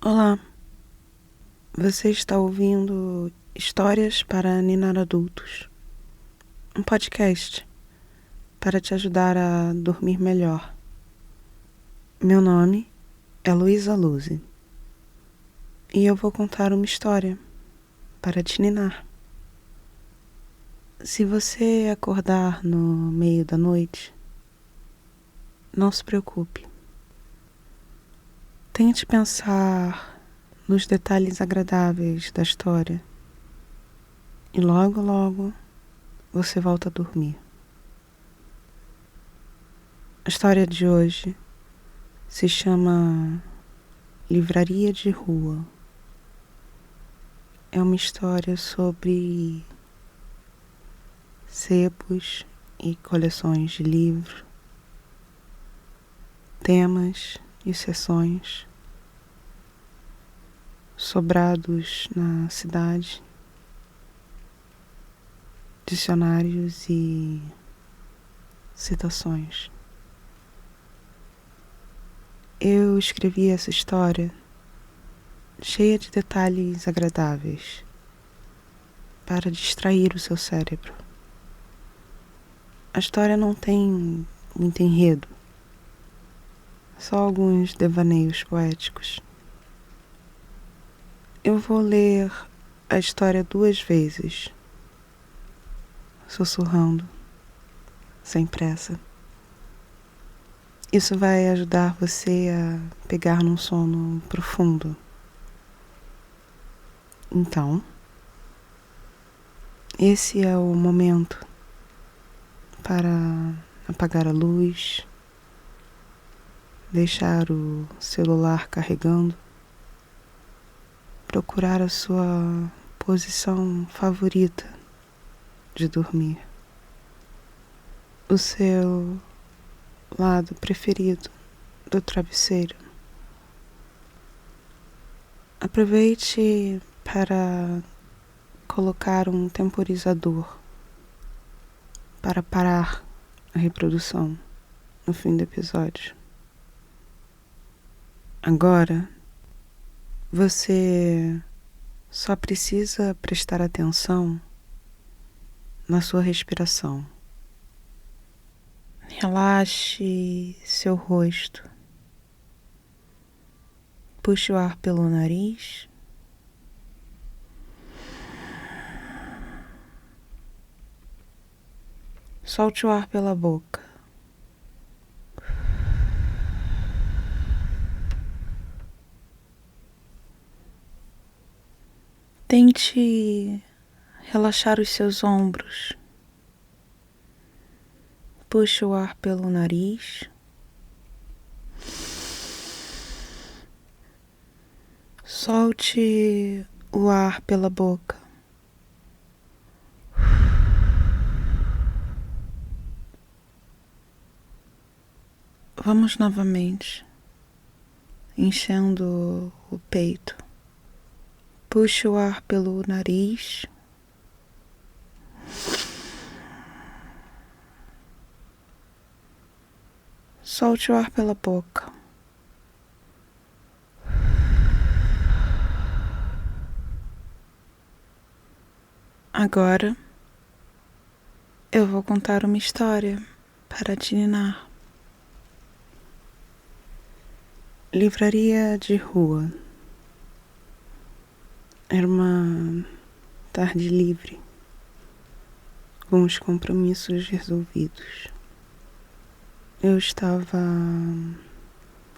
Olá, você está ouvindo Histórias para Ninar Adultos, um podcast para te ajudar a dormir melhor. Meu nome é Luísa Luzi e eu vou contar uma história para te ninar. Se você acordar no meio da noite, não se preocupe. Tente pensar nos detalhes agradáveis da história e logo, logo você volta a dormir. A história de hoje se chama Livraria de Rua. É uma história sobre sebos e coleções de livros, temas e seções, sobrados na cidade, dicionários e citações. Eu escrevi essa história cheia de detalhes agradáveis para distrair o seu cérebro. A história não tem muito enredo, só alguns devaneios poéticos. Eu vou ler a história 2 vezes, sussurrando, sem pressa. Isso vai ajudar você a pegar num sono profundo. Então, esse é o momento para apagar a luz, deixar o celular carregando, procurar a sua posição favorita de dormir, o seu lado preferido do travesseiro. Aproveite para colocar um temporizador para parar a reprodução no fim do episódio. Agora, você só precisa prestar atenção na sua respiração. Relaxe seu rosto. Puxe o ar pelo nariz. Solte o ar pela boca. Tente relaxar os seus ombros. Puxe o ar pelo nariz. Solte o ar pela boca. Vamos novamente, enchendo o peito. Puxe o ar pelo nariz. Solte o ar pela boca. Agora, eu vou contar uma história para te ninar. Livraria de Rua. Era uma tarde livre, com os compromissos resolvidos. Eu estava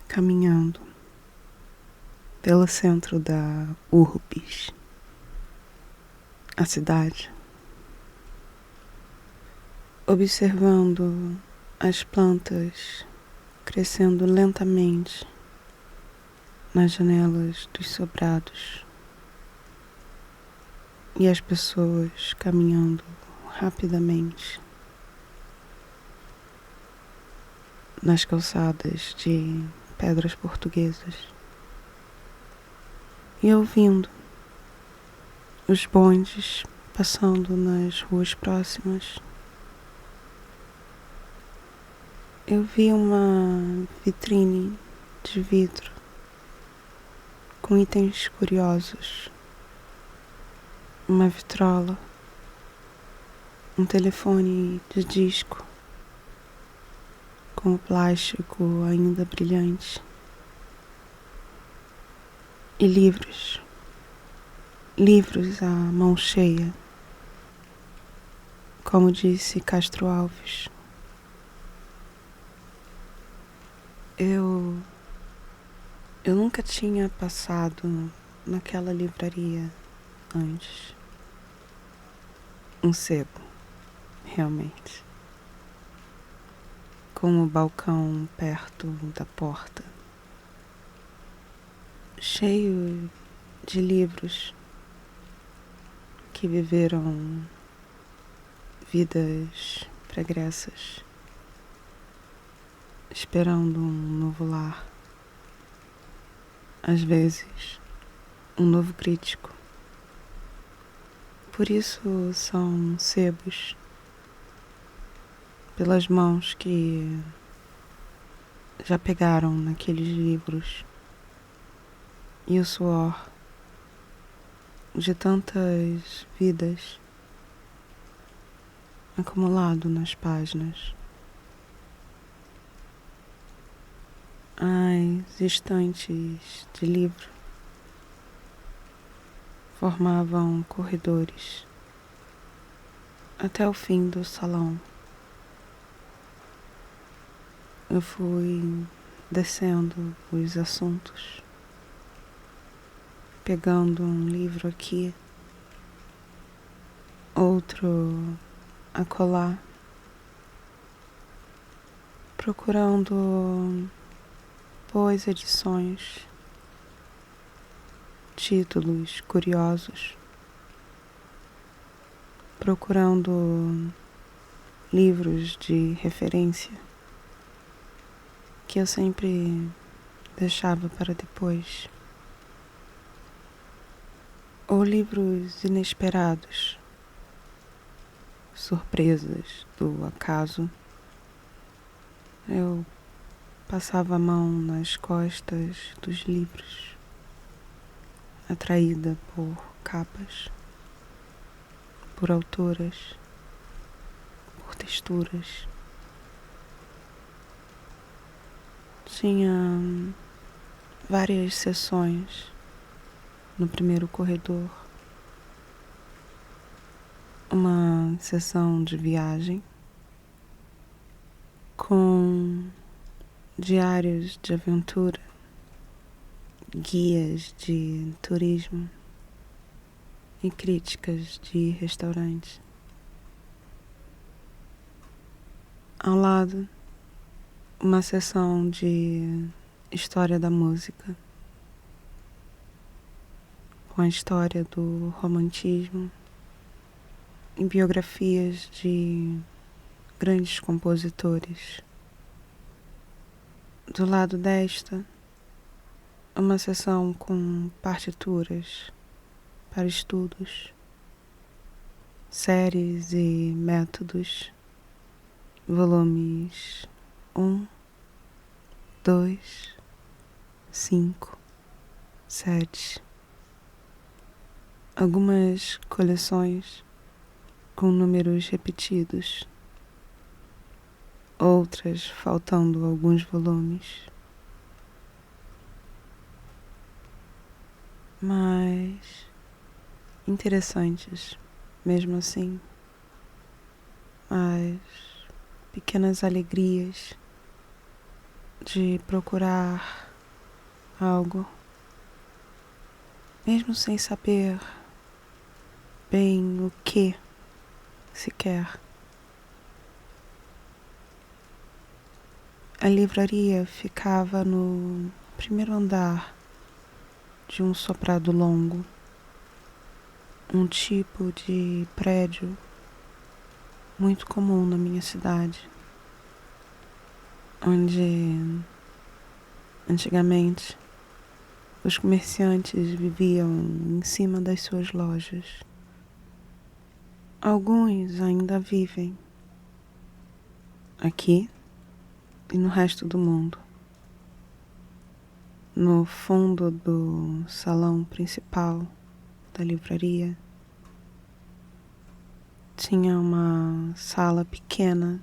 caminhando pelo centro da Urbis, a cidade, observando as plantas crescendo lentamente nas janelas dos sobrados e as pessoas caminhando rapidamente nas calçadas de pedras portuguesas e ouvindo os bondes passando nas ruas próximas. Eu vi uma vitrine de vidro com itens curiosos, uma vitrola, um telefone de disco com o plástico ainda brilhante e livros à mão cheia, como disse Castro Alves. Eu nunca tinha passado naquela livraria antes. Um sebo, realmente. Com o balcão perto da porta, cheio de livros que viveram vidas pregressas, esperando um novo lar. Às vezes, um novo crítico. Por isso são sebos, pelas mãos que já pegaram naqueles livros, e o suor de tantas vidas acumulado nas páginas. As estantes de livro formavam corredores até o fim do salão. Eu fui descendo os assuntos, pegando um livro aqui, outro acolá, procurando boas edições, títulos curiosos, procurando livros de referência que eu sempre deixava para depois, ou livros inesperados, surpresas do acaso. Eu passava a mão nas costas dos livros, atraída por capas, por autoras, por texturas. Tinha várias seções no primeiro corredor. Uma sessão de viagem com diários de aventura, guias de turismo e críticas de restaurantes. Ao lado, uma sessão de história da música, com a história do romantismo e biografias de grandes compositores. Do lado desta, uma seção com partituras para estudos, séries e métodos, volumes 1, 2, 5, 7. Algumas coleções com números repetidos, outras faltando alguns volumes, mas interessantes mesmo assim, as pequenas alegrias de procurar algo, mesmo sem saber bem o que se quer. A livraria ficava no primeiro andar de um sobrado longo, um tipo de prédio muito comum na minha cidade, onde antigamente os comerciantes viviam em cima das suas lojas. Alguns ainda vivem aqui e no resto do mundo. No fundo do salão principal da livraria tinha uma sala pequena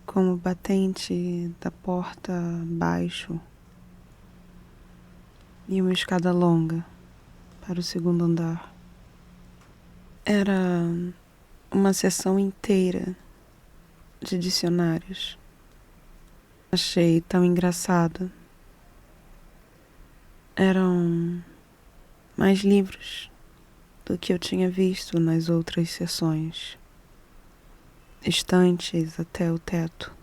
com o batente da porta baixo e uma escada longa para o segundo andar. Era uma seção inteira de dicionários. Achei tão engraçado. Eram mais livros do que eu tinha visto nas outras sessões. Estantes até o teto,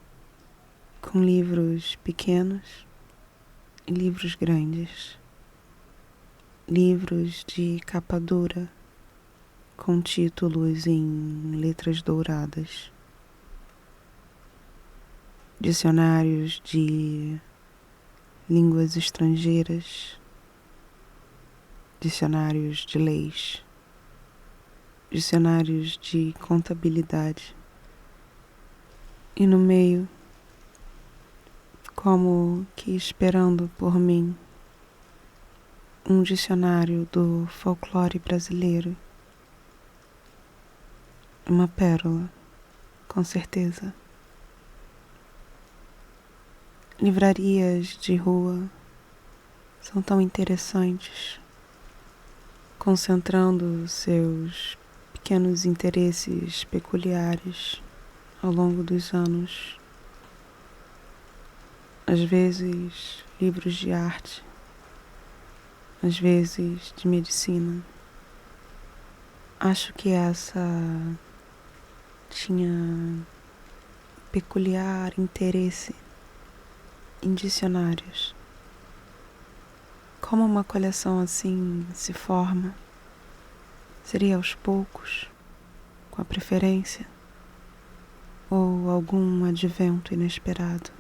com livros pequenos e livros grandes. Livros de capa dura, com títulos em letras douradas. Dicionários de línguas estrangeiras, dicionários de leis, dicionários de contabilidade. E no meio, como que esperando por mim, um dicionário do folclore brasileiro. Uma pérola, com certeza. Livrarias de rua são tão interessantes, concentrando seus pequenos interesses peculiares ao longo dos anos. Às vezes, livros de arte, às vezes de medicina. Acho que essa tinha peculiar interesse em dicionários. Como uma coleção assim se forma? Seria aos poucos, com a preferência, ou algum advento inesperado?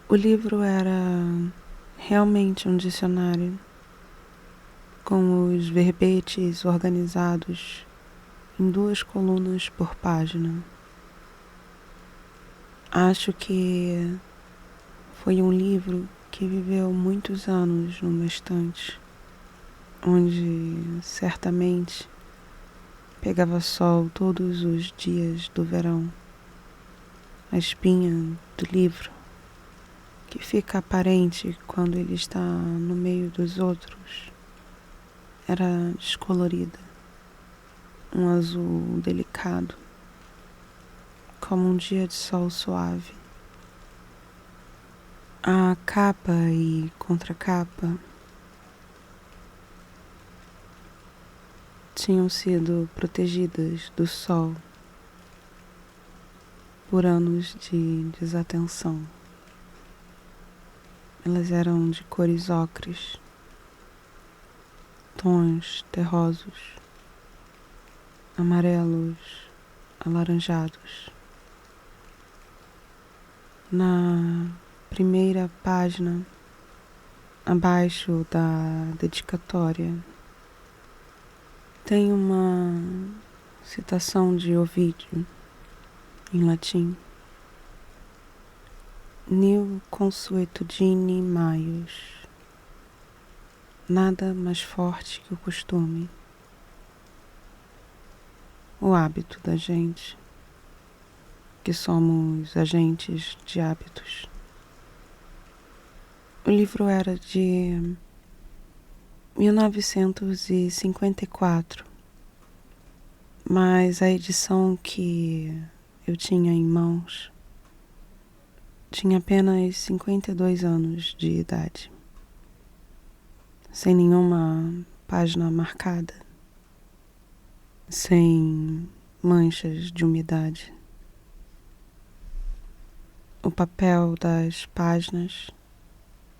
O livro era realmente um dicionário, com os verbetes organizados em 2 colunas por página. Acho que foi um livro que viveu muitos anos numa estante, onde certamente pegava sol todos os dias do verão. A espinha do livro, que fica aparente quando ele está no meio dos outros, era descolorida, um azul delicado, como um dia de sol suave. A capa e contracapa tinham sido protegidas do sol por anos de desatenção. Elas eram de cores ocres, tons terrosos, amarelos, alaranjados. Na primeira página, abaixo da dedicatória, tem uma citação de Ovídio, em latim. Nil consuetudine maius. Nada mais forte que o costume. O hábito da gente, que somos agentes de hábitos. O livro era de 1954, mas a edição que eu tinha em mãos tinha apenas 52 anos de idade, sem nenhuma página marcada, sem manchas de umidade. O papel das páginas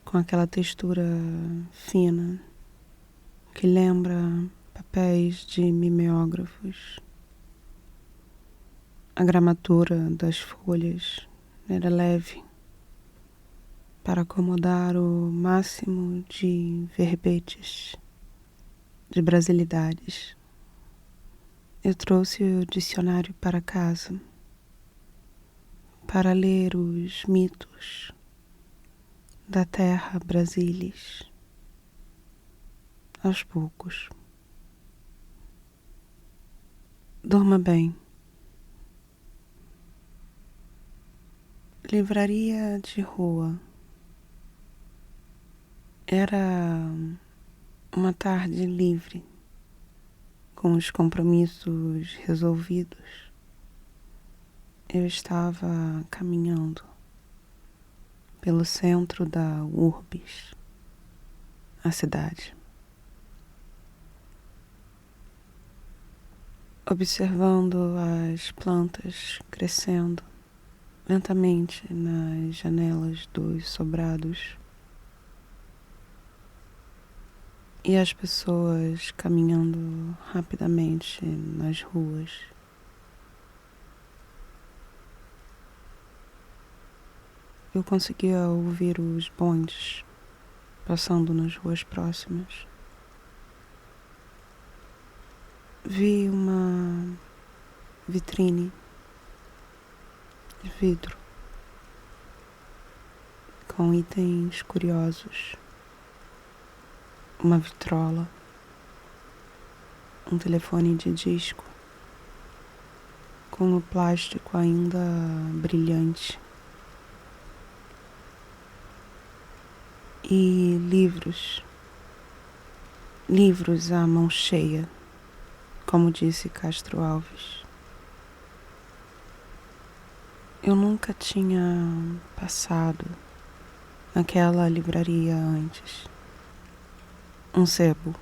com aquela textura fina que lembra papéis de mimeógrafos. A gramatura das folhas era leve para acomodar o máximo de verbetes, de brasilidades. Eu trouxe o dicionário para casa para ler os mitos da terra Brasilis, aos poucos. Durma bem. Livraria de rua. Era uma tarde livre, com os compromissos resolvidos. Eu estava caminhando pelo centro da Urbis, a cidade, observando as plantas crescendo lentamente nas janelas dos sobrados e as pessoas caminhando rapidamente nas ruas. Eu conseguia ouvir os bondes passando nas ruas próximas. Vi uma vitrine de vidro com itens curiosos, uma vitrola, um telefone de disco com o plástico ainda brilhante e livros à mão cheia, como disse Castro Alves. Eu nunca tinha passado naquela livraria antes. Um sebo,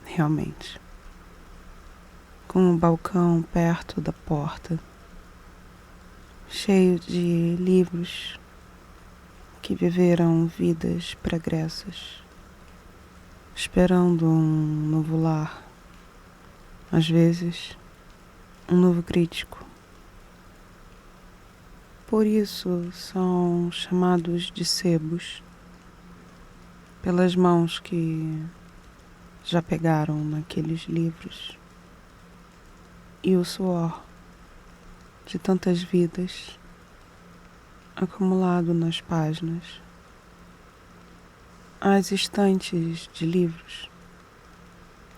realmente. Com um balcão perto da porta, cheio de livros que viveram vidas pregressas, esperando um novo lar, às vezes um novo crítico. Por isso são chamados de sebos, pelas mãos que já pegaram naqueles livros e o suor de tantas vidas acumulado nas páginas. As estantes de livros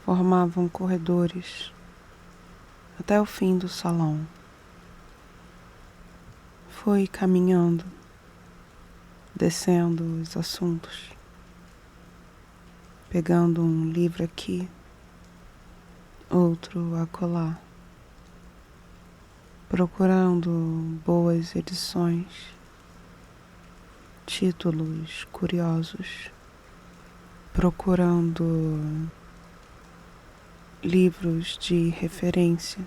formavam corredores até o fim do salão. Fui caminhando, descendo os assuntos, pegando um livro aqui, outro acolá, procurando boas edições, títulos curiosos, procurando livros de referência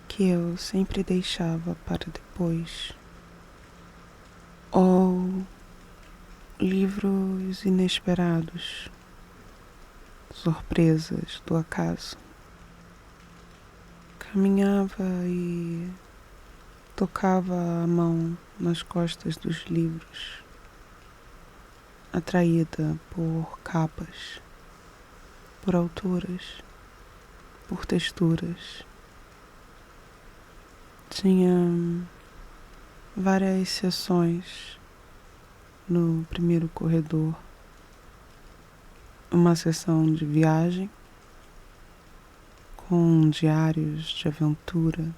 que eu sempre deixava para depois, ou livros inesperados, surpresas do acaso. Caminhava e tocava a mão nas costas dos livros, atraída por capas, por alturas, por texturas. Tinha várias seções no primeiro corredor. Uma seção de viagem, com diários de aventura,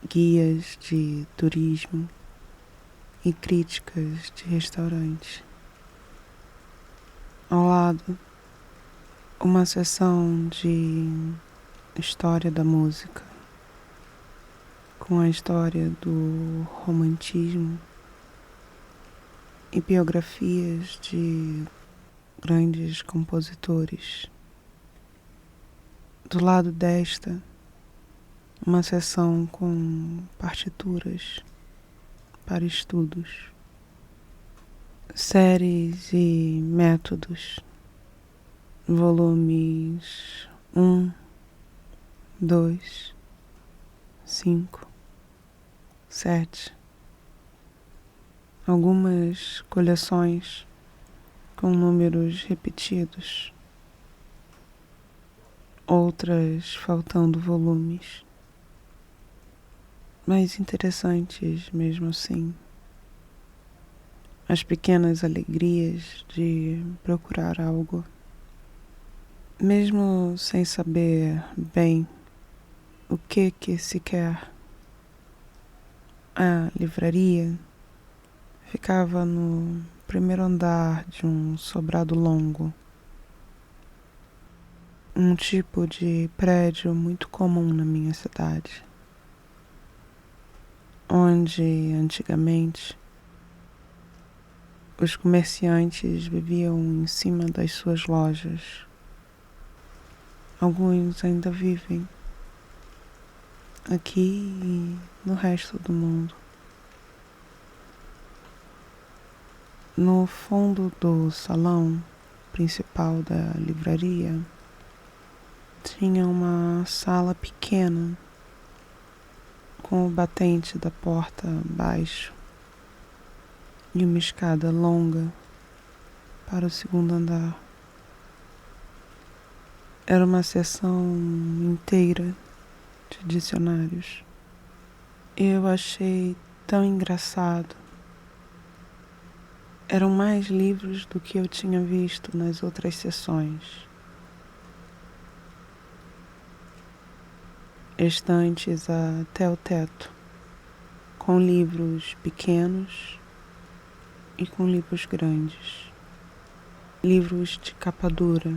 guias de turismo e críticas de restaurantes. Ao lado, uma seção de história da música, com a história do romantismo e biografias de grandes compositores. Do lado desta, uma seção com partituras para estudos, séries e métodos, volumes 1, 2, 5, 7. Algumas coleções com números repetidos, outras faltando volumes, mas interessantes mesmo assim. as pequenas alegrias de procurar algo, mesmo sem saber bem o que se quer. A livraria ficava no primeiro andar de um sobrado longo, um tipo de prédio muito comum na minha cidade, onde antigamente os comerciantes viviam em cima das suas lojas. Alguns ainda vivem aqui e no resto do mundo. No fundo do salão principal da livraria tinha uma sala pequena com o batente da porta baixo e uma escada longa para o segundo andar. Era uma seção inteira de dicionários. Eu achei tão engraçado. Eram mais livros do que eu tinha visto nas outras sessões. Estantes até o teto, com livros pequenos e com livros grandes. Livros de capa dura,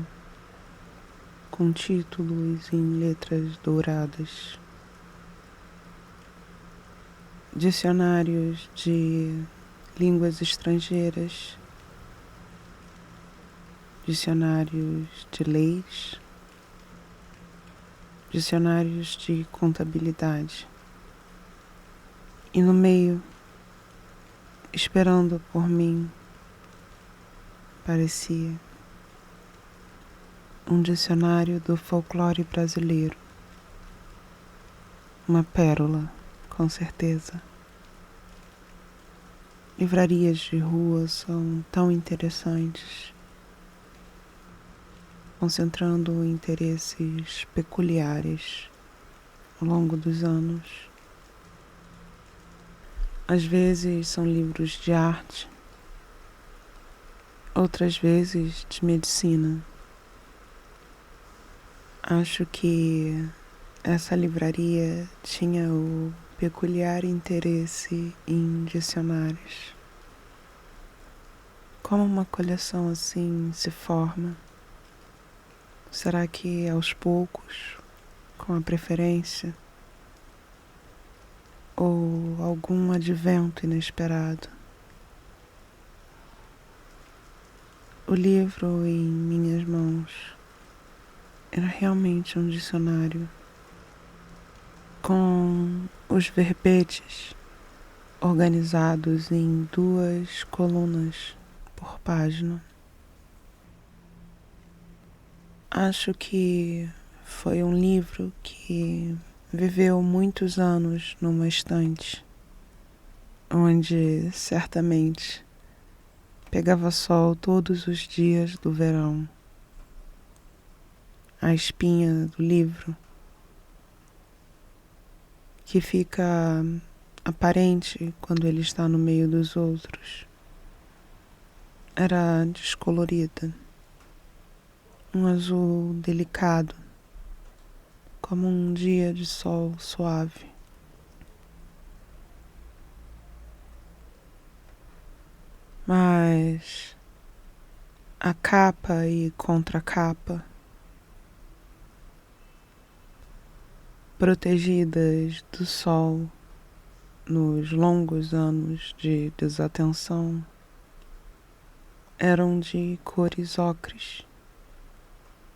com títulos em letras douradas. Dicionários de línguas estrangeiras, dicionários de leis, dicionários de contabilidade. E no meio, esperando por mim, parecia um dicionário do folclore brasileiro. Uma pérola, com certeza. Livrarias de rua são tão interessantes, concentrando interesses peculiares ao longo dos anos. Às vezes são livros de arte, outras vezes de medicina. Acho que essa livraria tinha o peculiar interesse em dicionários. Como uma coleção assim se forma? Será que aos poucos, com a preferência, ou algum advento inesperado? O livro em minhas mãos era realmente um dicionário, com os verbetes organizados em 2 colunas por página. Acho que foi um livro que viveu muitos anos numa estante, onde certamente pegava sol todos os dias do verão. A espinha do livro, que fica aparente quando ele está no meio dos outros, era descolorida, um azul delicado, como um dia de sol suave. Mas a capa e contracapa, protegidas do sol nos longos anos de desatenção, eram de cores ocres,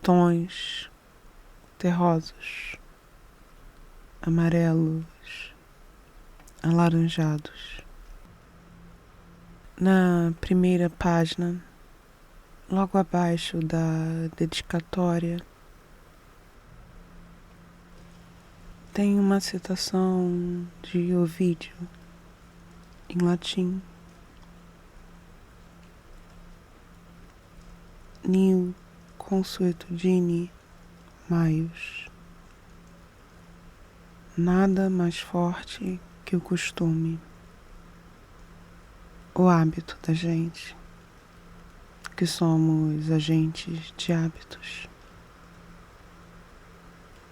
tons terrosos, amarelos, alaranjados. Na primeira página, logo abaixo da dedicatória, tem uma citação de Ovídio, em latim. Nil consuetudine maius. Nada mais forte que o costume. o hábito da gente, que somos agentes de hábitos.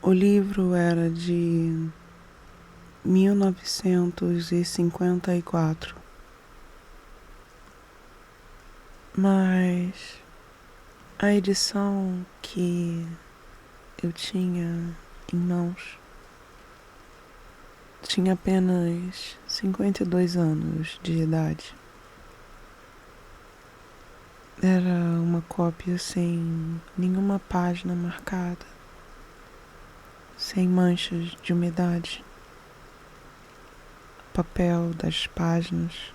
O livro era de 1954, mas a edição que eu tinha em mãos tinha apenas 52 anos de idade. Era uma cópia sem nenhuma página marcada, sem manchas de umidade. O papel das páginas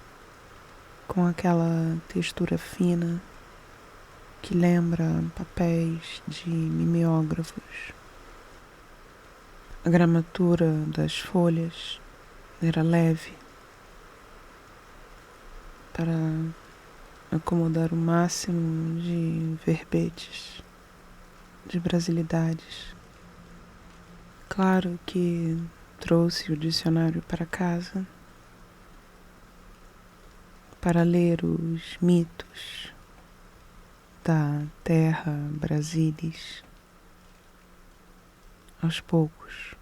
com aquela textura fina que lembra papéis de mimeógrafos. A gramatura das folhas era leve para acomodar o máximo de verbetes, de brasilidades. Claro que trouxe o dicionário para casa para ler os mitos da terra Brasilis aos poucos.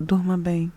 Durma bem.